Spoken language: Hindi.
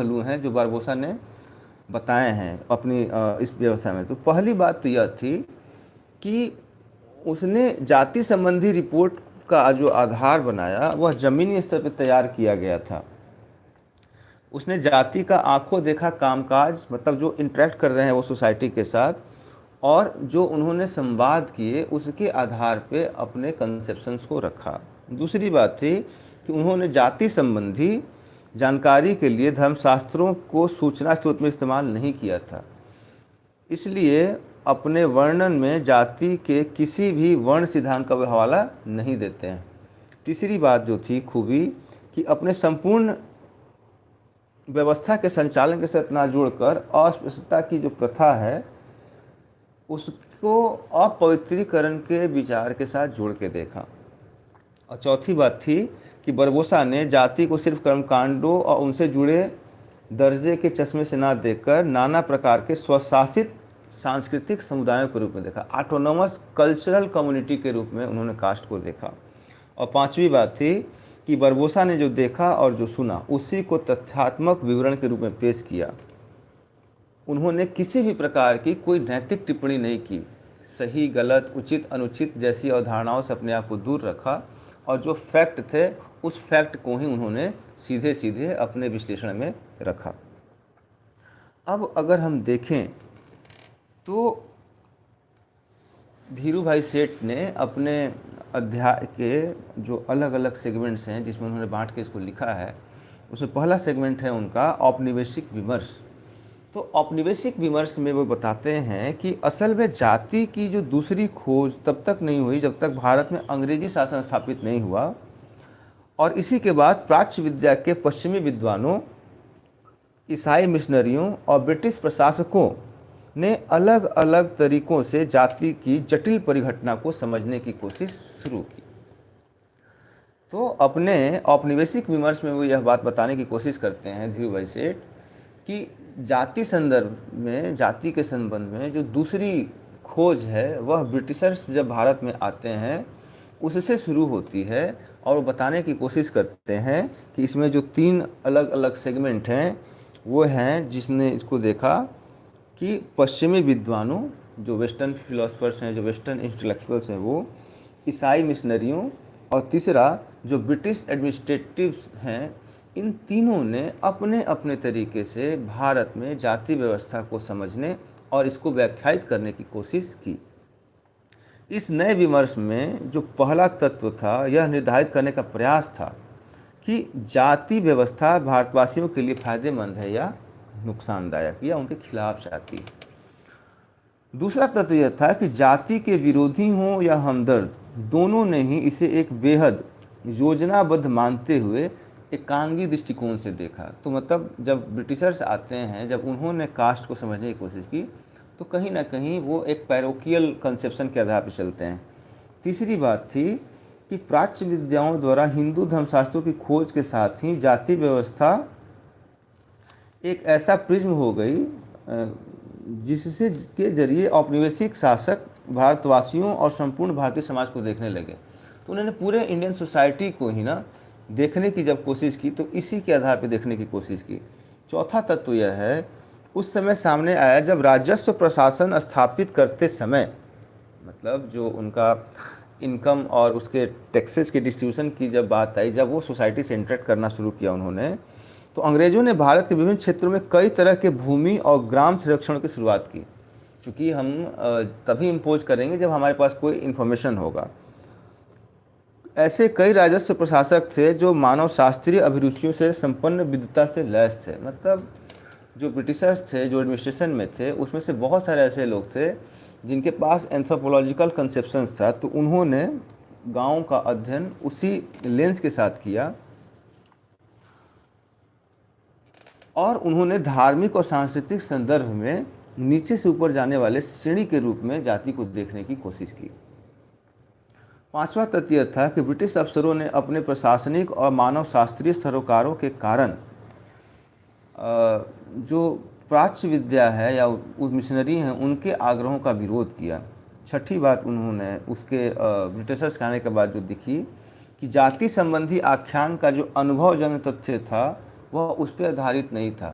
पहलू हैं जो बारबोसा ने बताए हैं अपनी इस व्यवस्था में। तो पहली बात तो यह थी कि उसने जाति संबंधी रिपोर्ट का जो आधार बनाया वह ज़मीनी स्तर पर तैयार किया गया था। उसने जाति का आंखों देखा कामकाज, मतलब जो इंटरेक्ट कर रहे हैं वो सोसाइटी के साथ, और जो उन्होंने संवाद किए उसके आधार पे अपने कंसेप्शंस को रखा। दूसरी बात थी कि उन्होंने जाति संबंधी जानकारी के लिए धर्मशास्त्रों को सूचना स्रोत में इस्तेमाल नहीं किया था, इसलिए अपने वर्णन में जाति के किसी भी वर्ण सिद्धांत का हवाला नहीं देते हैं। तीसरी बात जो थी खूबी कि अपने संपूर्ण व्यवस्था के संचालन के साथ ना जोड़कर अस्पृश्यता की जो प्रथा है उसको अपवित्रीकरण के विचार के साथ जोड़ के देखा। और चौथी बात थी कि बरबोसा ने जाति को सिर्फ कर्मकांडों और उनसे जुड़े दर्जे के चश्मे से ना देखकर नाना प्रकार के स्वशासित सांस्कृतिक समुदायों के रूप में देखा, ऑटोनोमस कल्चरल कम्युनिटी के रूप में उन्होंने कास्ट को देखा। और पांचवी बात थी कि बरबोसा ने जो देखा और जो सुना उसी को तथ्यात्मक विवरण के रूप में पेश किया। उन्होंने किसी भी प्रकार की कोई नैतिक टिप्पणी नहीं की, सही गलत उचित अनुचित जैसी अवधारणाओं से अपने आप को दूर रखा, और जो फैक्ट थे उस फैक्ट को ही उन्होंने सीधे सीधे अपने विश्लेषण में रखा। अब अगर हम देखें तो धीरू भाई सेठ ने अपने अध्याय के जो अलग अलग सेगमेंट्स हैं जिसमें उन्होंने बांट के इसको लिखा है, उसमें पहला सेगमेंट है उनका औपनिवेशिक विमर्श। तो औपनिवेशिक विमर्श में वो बताते हैं कि असल में जाति की जो दूसरी खोज तब तक नहीं हुई जब तक भारत में अंग्रेजी शासन स्थापित नहीं हुआ, और इसी के बाद प्राच्य विद्या के पश्चिमी विद्वानों, ईसाई मिशनरियों और ब्रिटिश प्रशासकों ने अलग अलग तरीकों से जाति की जटिल परिघटना को समझने की कोशिश शुरू की। तो अपने औपनिवेशिक विमर्श में वो यह बात बताने की कोशिश करते हैं धीरू भाई सेठ कि जाति संदर्भ में, जाति के संबंध में जो दूसरी खोज है वह ब्रिटिशर्स जब भारत में आते हैं उससे शुरू होती है, और वो बताने की कोशिश करते हैं कि इसमें जो तीन अलग अलग सेगमेंट हैं वो हैं जिसने इसको देखा कि पश्चिमी विद्वानों, जो वेस्टर्न फिलोसफर्स हैं, जो वेस्टर्न इंटेलेक्चुअल्स हैं, वो ईसाई मिशनरियों, और तीसरा जो ब्रिटिश एडमिनिस्ट्रेटिव्स हैं, इन तीनों ने अपने अपने तरीके से भारत में जाति व्यवस्था को समझने और इसको व्याख्यायित करने की कोशिश की। इस नए विमर्श में जो पहला तत्व था यह निर्धारित करने का प्रयास था कि जाति व्यवस्था भारतवासियों के लिए फायदेमंद है या नुकसानदायक या उनके खिलाफ जाती है। दूसरा तत्व यह था कि जाति के विरोधी हों या हमदर्द, दोनों ने ही इसे एक बेहद योजनाबद्ध मानते हुए एकांगी दृष्टिकोण से देखा। तो मतलब जब ब्रिटिशर्स आते हैं, जब उन्होंने कास्ट को समझने की कोशिश की तो कहीं ना कहीं वो एक पैरोकियल कंसेप्शन के आधार पर चलते हैं। तीसरी बात थी कि प्राच्य विद्याओं द्वारा हिंदू धर्मशास्त्रों की खोज के साथ ही जाति व्यवस्था एक ऐसा प्रिज्म हो गई जिससे के जरिए औपनिवेशिक शासक भारतवासियों और संपूर्ण भारतीय समाज को देखने लगे। तो उन्होंने पूरे इंडियन सोसाइटी को ही ना देखने की जब कोशिश की तो इसी के आधार पर देखने की कोशिश की। चौथा तत्व यह है, उस समय सामने आया जब राजस्व प्रशासन स्थापित करते समय, मतलब जो उनका इनकम और उसके टैक्सेस के डिस्ट्रीब्यूशन की जब बात आई, जब वो सोसाइटी से इंटरेक्ट करना शुरू किया उन्होंने, तो अंग्रेज़ों ने भारत के विभिन्न क्षेत्रों में कई तरह के भूमि और ग्राम संरक्षण की शुरुआत की। क्योंकि हम तभी इम्पोज करेंगे जब हमारे पास कोई इन्फॉर्मेशन होगा। ऐसे कई राजस्व प्रशासक थे जो मानव शास्त्रीय अभिरुचियों से संपन्न विद्वता से लैस थे। मतलब जो ब्रिटिशर्स थे, जो एडमिनिस्ट्रेशन में थे, उसमें से बहुत सारे ऐसे लोग थे जिनके पास एंथ्रोपोलॉजिकल कंसेप्शंस था। तो उन्होंने गाँव का अध्ययन उसी लेंस के साथ किया और उन्होंने धार्मिक और सांस्कृतिक संदर्भ में नीचे से ऊपर जाने वाले श्रेणी के रूप में जाति को देखने की कोशिश की। पांचवा तथ्य यह था कि ब्रिटिश अफसरों ने अपने प्रशासनिक और मानव शास्त्रीय सरोकारों के कारण जो प्राच्य विद्या है या मिशनरी हैं उनके आग्रहों का विरोध किया। छठी बात उन्होंने उसके ब्रिटिशर्स के आने के बाद जो दिखी कि जाति संबंधी आख्यान का जो अनुभवजन्य तथ्य था वह उस पर आधारित नहीं था,